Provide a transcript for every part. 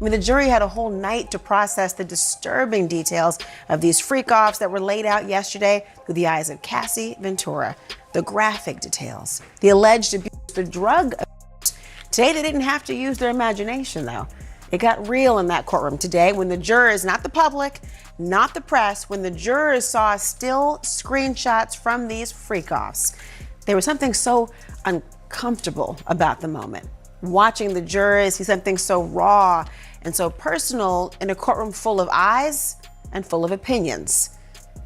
I mean, the jury had a whole night to process the disturbing details of these freak-offs that were laid out yesterday through the eyes of Cassie Ventura. The graphic details, the alleged abuse, the drug abuse. Today, they didn't have to use their imagination, though. It got real in that courtroom today when the jurors, not the public, not the press, when the jurors saw still screenshots from these freak-offs. There was something so uncomfortable about the moment. Watching the jurors see something so raw and so personal in a courtroom full of eyes and full of opinions.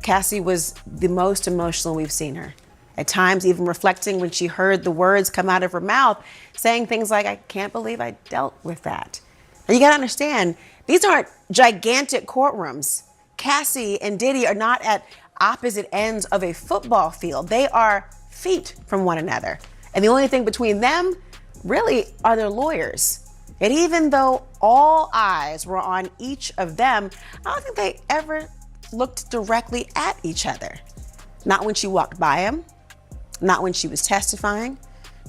Cassie was the most emotional we've seen her. At times even reflecting when she heard the words come out of her mouth, saying things like, "I can't believe I dealt with that." Now you gotta understand, these aren't gigantic courtrooms. Cassie and Diddy are not at opposite ends of a football field. They are feet from one another. And the only thing between them really are their lawyers. And even though all eyes were on each of them, I don't think they ever looked directly at each other. Not when she walked by him, not when she was testifying,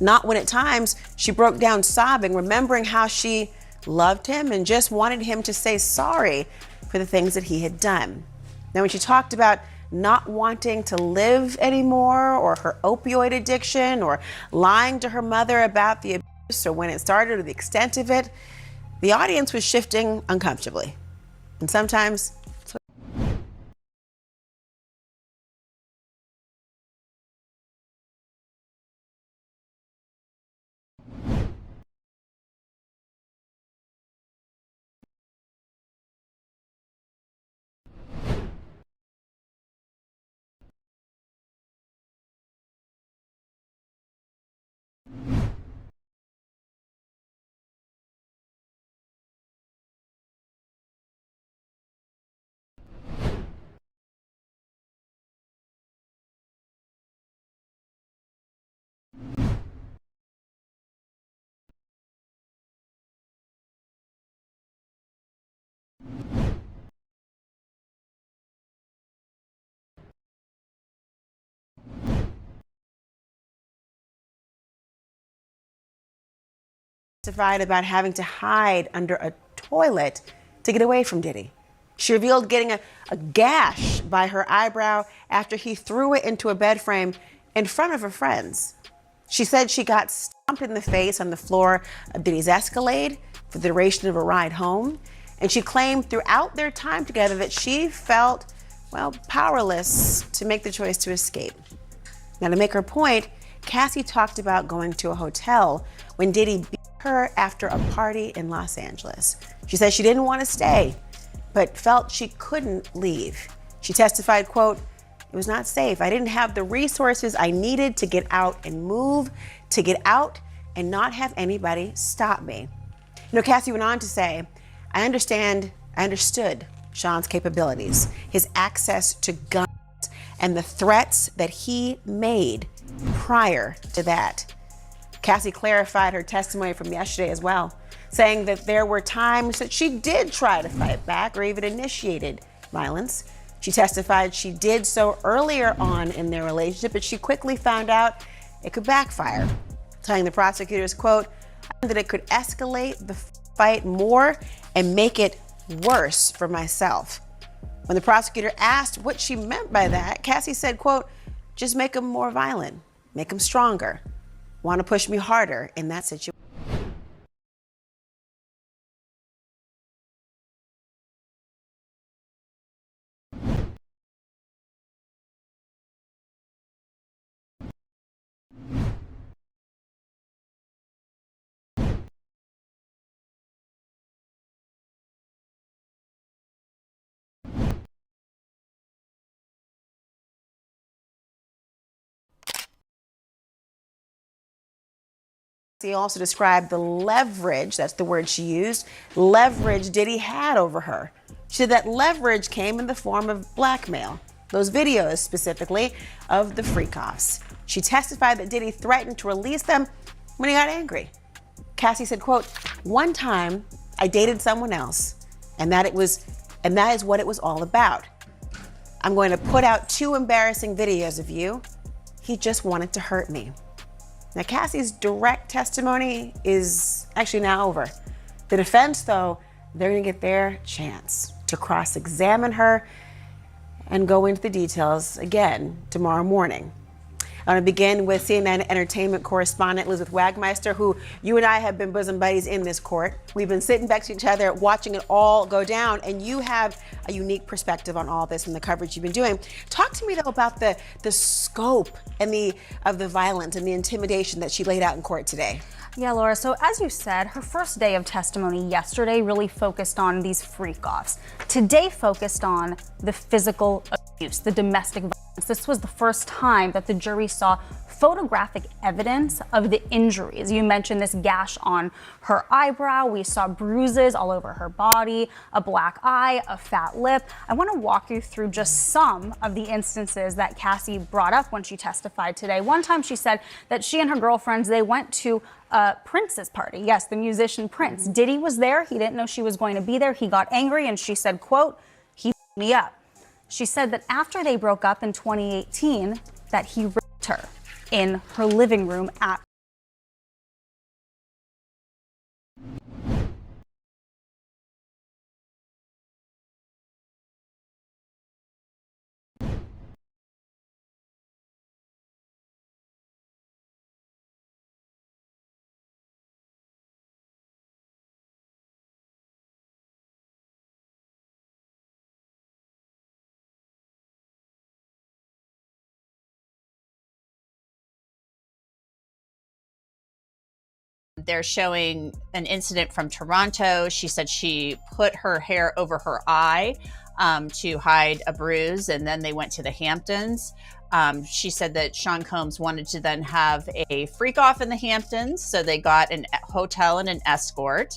not when at times she broke down sobbing, remembering how she loved him and just wanted him to say sorry for the things that he had done. Now, when she talked about not wanting to live anymore, or her opioid addiction, or lying to her mother about the abuse or when it started or the extent of it, the audience was shifting uncomfortably. And sometimes testified about having to hide under a toilet to get away from Diddy. She revealed getting a gash by her eyebrow after he threw it into a bed frame in front of her friends. She said she got stomped in the face on the floor of Diddy's Escalade for the duration of a ride home. And she claimed throughout their time together that she felt, well, powerless to make the choice to escape. Now, to make her point, Cassie talked about going to a hotel when Diddy beat her after a party in Los Angeles. She said she didn't want to stay, but felt she couldn't leave. She testified, quote, "It was not safe. I didn't have the resources I needed to get out and move, to get out and not have anybody stop me." You know, Cassie went on to say, I understood Sean's capabilities, his access to guns, and the threats that he made prior to that. Cassie clarified her testimony from yesterday as well, saying that there were times that she did try to fight back or even initiated violence. She testified she did so earlier on in their relationship, but she quickly found out it could backfire, telling the prosecutors, quote, that it could escalate the fight more and make it worse for myself. When the prosecutor asked what she meant by that, Cassie said, quote, "Just make him more violent, make him stronger, want to push me harder in that situation." She also described the leverage, that's the word she used, leverage Diddy had over her. She said that leverage came in the form of blackmail, those videos specifically of the freakoffs. She testified that Diddy threatened to release them when he got angry. Cassie said, quote, "One time I dated someone else, and that is what it was all about. I'm going to put out 2 embarrassing videos of you. He just wanted to hurt me." Now, Cassie's direct testimony is actually now over. The defense, though, they're going to get their chance to cross-examine her and go into the details again tomorrow morning. I'm going to begin with CNN entertainment correspondent Elizabeth Wagmeister, who you and I have been bosom buddies in this court. We've been sitting next to each other, watching it all go down, and you have a unique perspective on all this and the coverage you've been doing. Talk to me, though, about the scope and of the violence and the intimidation that she laid out in court today. Yeah, Laura, so as you said, her first day of testimony yesterday really focused on these freak-offs. Today focused on the physical abuse, the domestic violence. This was the first time that the jury saw photographic evidence of the injuries. You mentioned this gash on her eyebrow. We saw bruises all over her body, a black eye, a fat lip. I want to walk you through just some of the instances that Cassie brought up when she testified today. One time she said that she and her girlfriends, they went to Prince's party. Yes, the musician Prince. Diddy was there. He didn't know she was going to be there. He got angry and she said, quote, "He beat me up." She said that after they broke up in 2018, that he raped her in her living room at They're showing an incident from Toronto. She said she put her hair over her eye to hide a bruise, and then they went to the Hamptons. She said that Sean Combs wanted to then have a freak off in the Hamptons, so they got a hotel and an escort.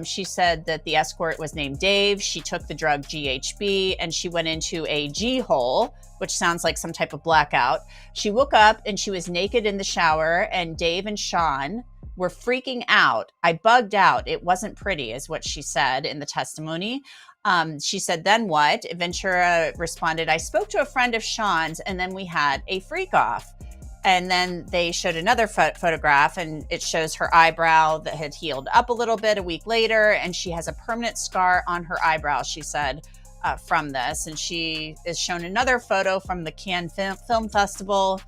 She said that the escort was named Dave. She took the drug GHB and she went into a G hole, which sounds like some type of blackout. She woke up and she was naked in the shower, and Dave and Sean were freaking out. "I bugged out. It wasn't pretty," is what she said in the testimony. She said, "Then what?" Ventura responded, "I spoke to a friend of Sean's and then we had a freak off." And then they showed another photograph, and it shows her eyebrow that had healed up a little bit a week later, and she has a permanent scar on her eyebrow, she said, from this. And she is shown another photo from the Cannes Film Festival.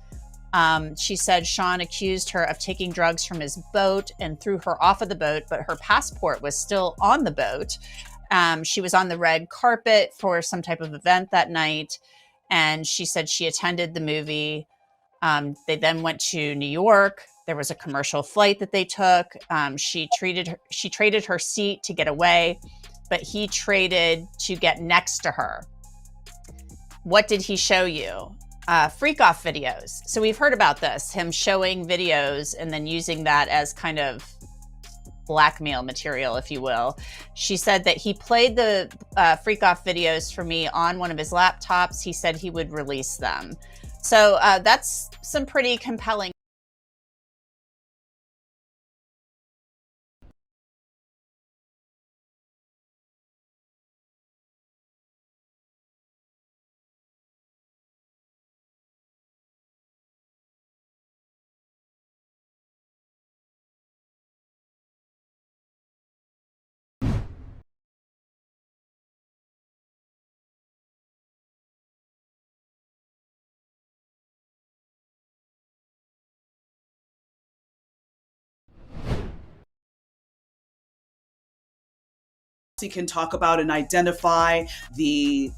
She said Sean accused her of taking drugs from his boat and threw her off of the boat, but her passport was still on the boat. She was on the red carpet for some type of event that night, and she said she attended the movie. They then went to New York. There was a commercial flight that they took. She traded her seat to get away, but he traded to get next to her. What did he show you? Freak off videos. So we've heard about this, him showing videos and then using that as kind of blackmail material, if you will. She said that he played the freak off videos for me on one of his laptops. He said he would release them. So that's some pretty compelling. Can talk about and identify the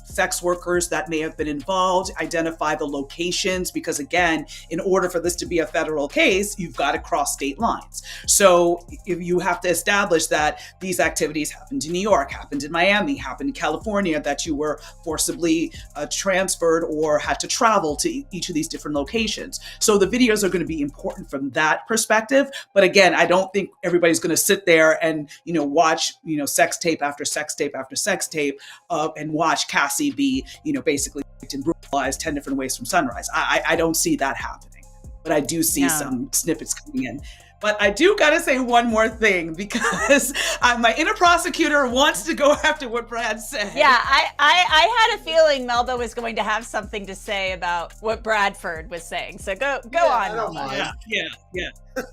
sex workers that may have been involved, identify the locations, because again, in order for this to be a federal case, you've got to cross state lines. So if you have to establish that these activities happened in New York, happened in Miami, happened in California, that you were forcibly transferred or had to travel to each of these different locations. So the videos are going to be important from that perspective. But again, I don't think everybody's going to sit there and, watch, sex tape after sex tape after sex tape and watch Cassie be, basically raped and brutalized 10 different ways from sunrise. I don't see that happening, but I do see some snippets coming in. But I do got to say one more thing, because my inner prosecutor wants to go after what Brad said. Yeah, I had a feeling Melba was going to have something to say about what Bradford was saying. So go on, I don't Melba. mind. Yeah.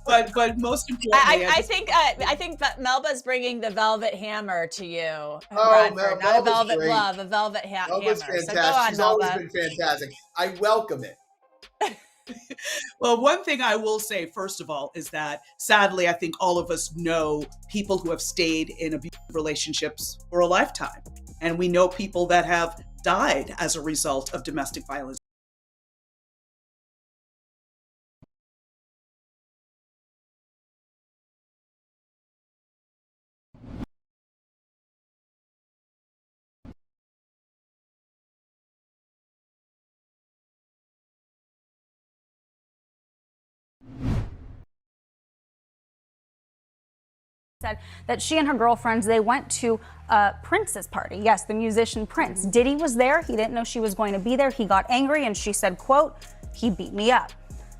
But most importantly, I think that Melba's bringing the velvet hammer to you, Oh, Bradford. Not a Melba's velvet great. glove, a velvet hammer. Melba's So fantastic. go on, She's Melba. always been fantastic. I welcome it. well, one thing I will say, first of all, is that sadly, I think all of us know people who have stayed in abusive relationships for a lifetime. And we know people that have died as a result of domestic violence. Said that she and her girlfriends, they went to Prince's party. Yes, the musician Prince. Diddy was there. He didn't know she was going to be there. He got angry, and she said, quote, "He beat me up."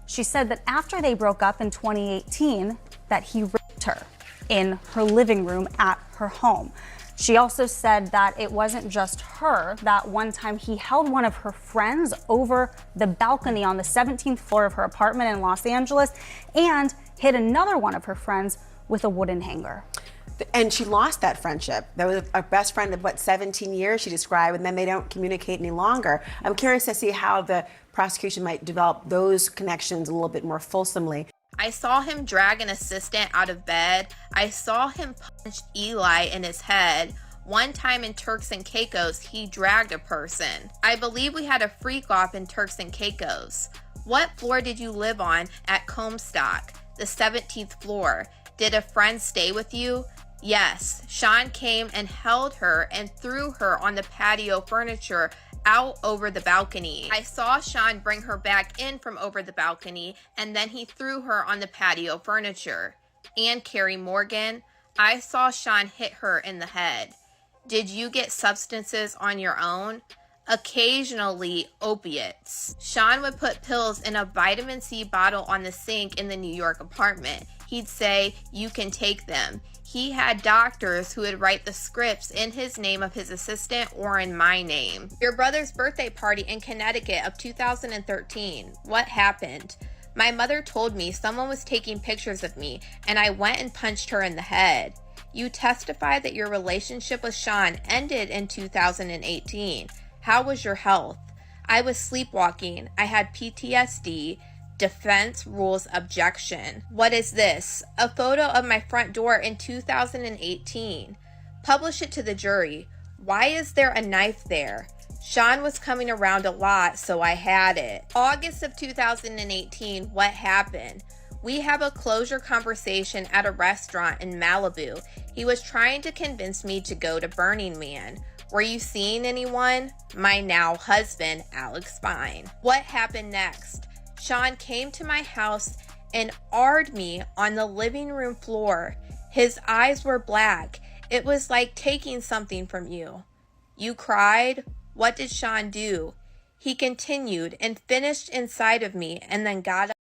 She said that after they broke up in 2018, that he raped her in her living room at her home. She also said that it wasn't just her, that one time he held one of her friends over the balcony on the 17th floor of her apartment in Los Angeles and hit another one of her friends with a wooden hanger. And she lost that friendship. That was a best friend of, 17 years she described, and then they don't communicate any longer. I'm curious to see how the prosecution might develop those connections a little bit more fulsomely. I saw him drag an assistant out of bed. I saw him punch Eli in his head. One time in Turks and Caicos, he dragged a person. I believe we had a freak-off in Turks and Caicos. What floor did you live on at Comstock? The 17th floor. Did a friend stay with you? Yes. Sean came and held her and threw her on the patio furniture out over the balcony. I saw Sean bring her back in from over the balcony, and then he threw her on the patio furniture. And Carrie Morgan, I saw Sean hit her in the head. Did you get substances on your own? Occasionally opiates. Sean would put pills in a vitamin C bottle on the sink in the New York apartment. He'd say, "You can take them." He had doctors who would write the scripts in his name of his assistant or in my name. Your brother's birthday party in Connecticut of 2013. What happened? My mother told me someone was taking pictures of me, and I went and punched her in the head. You testified that your relationship with Sean ended in 2018. How was your health? I was sleepwalking. I had PTSD. Defense rules objection. What is this? A photo of my front door in 2018. Publish it to the jury. Why is there a knife there? Sean was coming around a lot, so I had it. August of 2018, what happened? We have a closure conversation at a restaurant in Malibu. He was trying to convince me to go to Burning Man. Were you seeing anyone? My now husband, Alex Fine. What happened next? Sean came to my house and arred me on the living room floor. His eyes were black. It was like taking something from you. You cried? What did Sean do? He continued and finished inside of me and then got up.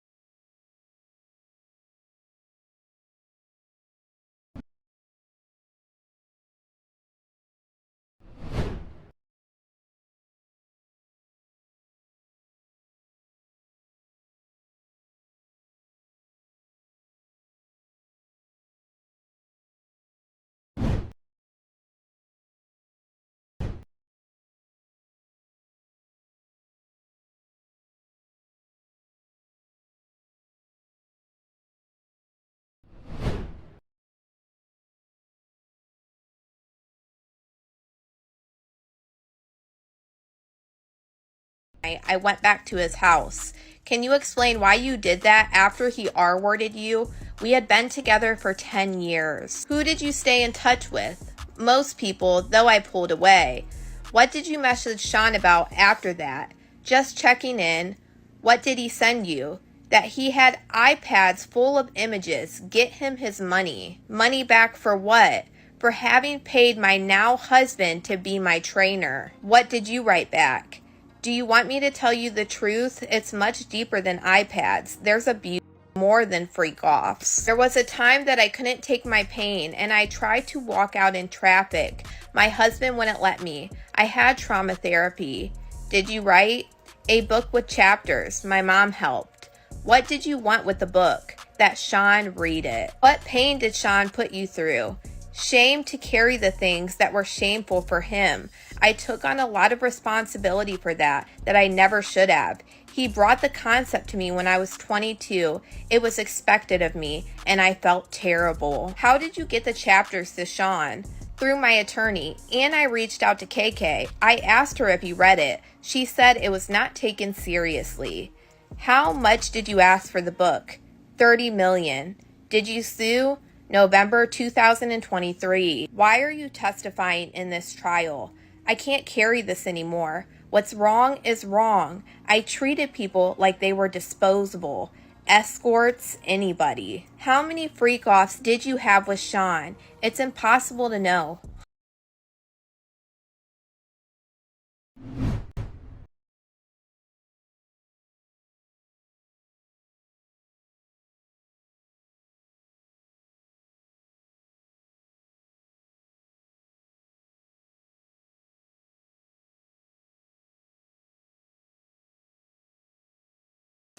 I went back to his house. Can you explain why you did that after he R-worded you? We had been together for 10 years. Who did you stay in touch with? Most people, though I pulled away. What did you message Sean about after that? Just checking in. What did he send you? That he had iPads full of images. Get him his money. Money back for what? For having paid my now husband to be my trainer. What did you write back? Do you want me to tell you the truth? It's much deeper than iPads. There's abuse more than freak-offs. There was a time that I couldn't take my pain and I tried to walk out in traffic. My husband wouldn't let me. I had trauma therapy. Did you write? A book with chapters. My mom helped. What did you want with the book? That Sean read it. What pain did Sean put you through? Shame to carry the things that were shameful for him. I took on a lot of responsibility for that I never should have. He brought the concept to me when I was 22. It was expected of me, and I felt terrible. How did you get the chapters to Sean? Through my attorney, and I reached out to KK. I asked her if he read it. She said it was not taken seriously. How much did you ask for the book? $30 million. Did you sue? November 2023. Why are you testifying in this trial? I can't carry this anymore. What's wrong is wrong. I treated people like they were disposable. Escorts, anybody. How many freak-offs did you have with Sean? It's impossible to know.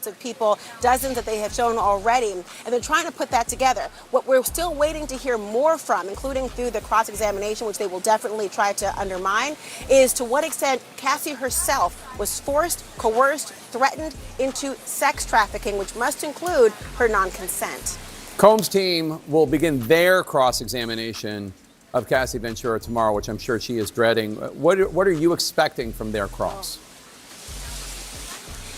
Of people, dozens that they have shown already, and they're trying to put that together. What we're still waiting to hear more from, including through the cross-examination, which they will definitely try to undermine, is to what extent Cassie herself was forced, coerced, threatened into sex trafficking, which must include her non-consent. Combs' team will begin their cross-examination of Cassie Ventura tomorrow, which I'm sure she is dreading. What are you expecting from their cross?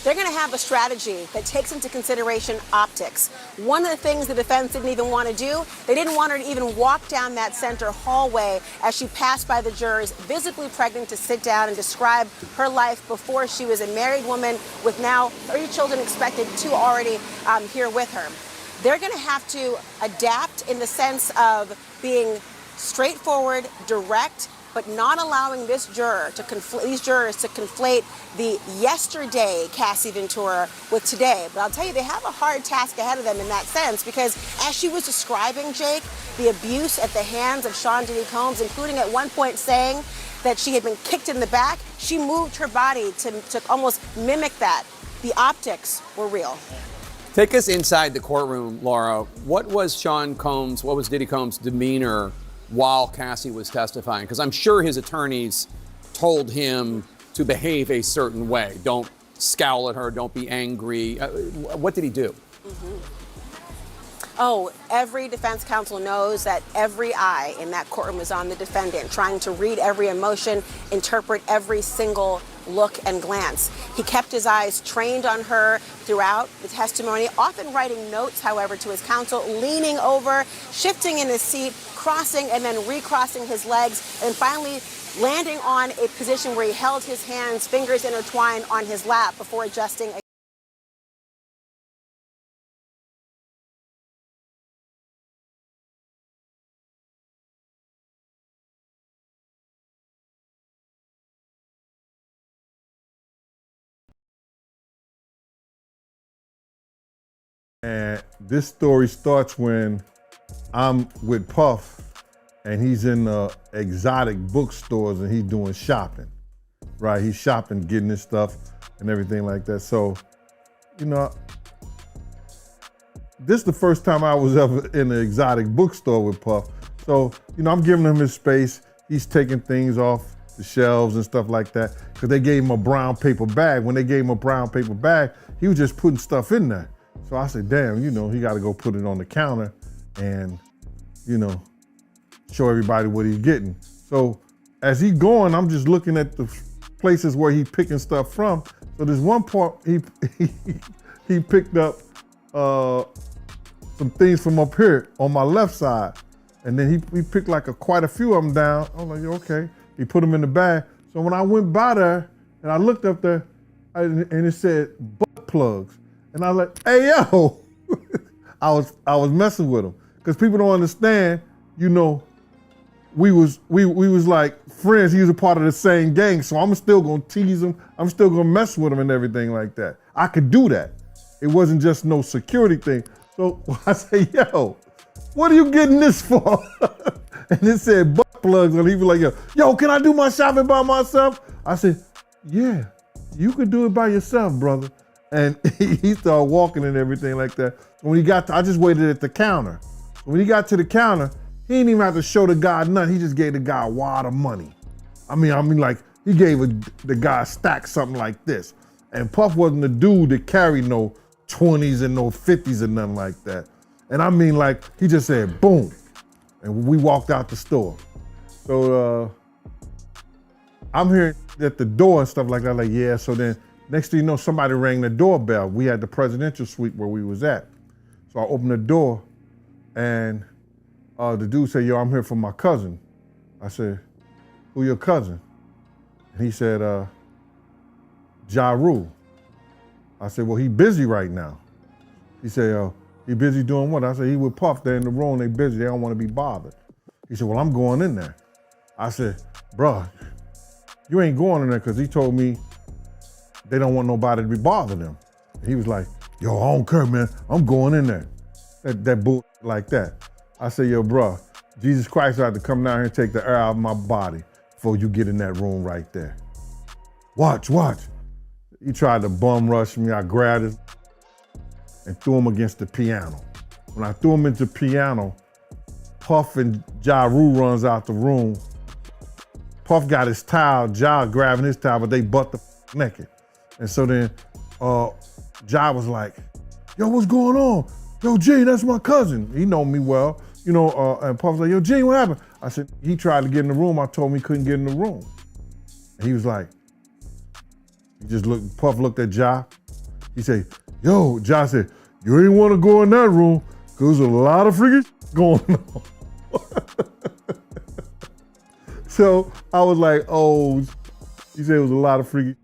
They're going to have a strategy that takes into consideration optics. One of the things the defense didn't even want to do, they didn't want her to even walk down that center hallway as she passed by the jurors, visibly pregnant, to sit down and describe her life before she was a married woman with now 3 children expected, 2 already here with her. They're going to have to adapt in the sense of being straightforward, direct, but not allowing these jurors to conflate the yesterday Cassie Ventura with today. But I'll tell you, they have a hard task ahead of them in that sense, because as she was describing, Jake, the abuse at the hands of Sean Diddy Combs, including at one point saying that she had been kicked in the back, she moved her body to almost mimic that. The optics were real. Take us inside the courtroom, Laura. What was Diddy Combs' demeanor while Cassie was testifying? Because I'm sure his attorneys told him to behave a certain way. Don't scowl at her, don't be angry. What did he do? Oh, every defense counsel knows that every eye in that courtroom is on the defendant, trying to read every emotion, interpret every single look and glance. He kept his eyes trained on her throughout the testimony, often writing notes, however, to his counsel, leaning over, shifting in his seat, crossing and then recrossing his legs, and finally landing on a position where he held his hands, fingers intertwined, on his lap before adjusting. And this story starts when I'm with Puff and he's in the exotic bookstores and he's doing shopping, right? He's shopping, getting his stuff and everything like that. So, you know, this is the first time I was ever in an exotic bookstore with Puff. So, you know, I'm giving him his space. He's taking things off the shelves and stuff like that, because they gave him a brown paper bag. When they gave him a brown paper bag, he was just putting stuff in there. So I said, damn, you know, he got to go put it on the counter and, you know, show everybody what he's getting. So as he going, I'm just looking at the places where he picking stuff from. So there's one part he picked up some things from up here on my left side. And then he picked like quite a few of them down. I'm like, okay. He put them in the bag. So when I went by there and I looked up there and it said butt plugs. And I was like, hey, yo, I was messing with him. Because people don't understand, you know, we was like friends. He was a part of the same gang. So I'm still gonna tease him. I'm still gonna mess with him and everything like that. I could do that. It wasn't just no security thing. So I say, yo, what are you getting this for? And it said butt plugs, and he was like, yo, can I do my shopping by myself? I said, yeah, you can do it by yourself, brother. And he started walking and everything like that. When he got to, I just waited at the counter. When he got to the counter, he didn't even have to show the guy nothing. He just gave the guy a wad of money. I mean, like, he gave the guy a stack something like this. And Puff wasn't the dude that carried no 20s and no 50s and nothing like that. And I mean, like, he just said, boom. And we walked out the store. So I'm hearing at the door and stuff like that, like, yeah. So then next thing you know, somebody rang the doorbell. We had the presidential suite where we was at. So I opened the door and the dude said, yo, I'm here for my cousin. I said, who your cousin? And he said, Ja Rule. I said, well, he busy right now. He said, he busy doing what? I said, he with Puff, they're in the room, they busy, they don't want to be bothered. He said, well, I'm going in there. I said, bruh, you ain't going in there because he told me they don't want nobody to be bothering them. And he was like, yo, I don't care, man, I'm going in there. That bull like that. I said, yo, bruh, Jesus Christ had to come down here and take the air out of my body before you get in that room right there. Watch. He tried to bum rush me. I grabbed his and threw him against the piano. When I threw him into the piano, Puff and Ja Rule runs out the room. Puff got his towel, Ja grabbing his towel, but they butt the naked. And so then Ja was like, yo, what's going on? Yo, Gene, that's my cousin. He know me well, you know, and Puff was like, yo, Gene, what happened? I said, he tried to get in the room. I told him he couldn't get in the room. And he was like, Puff looked at Ja. He said, yo, Ja said, you ain't want to go in that room because there's a lot of freaking going on. So I was like, oh, he said it was a lot of freaking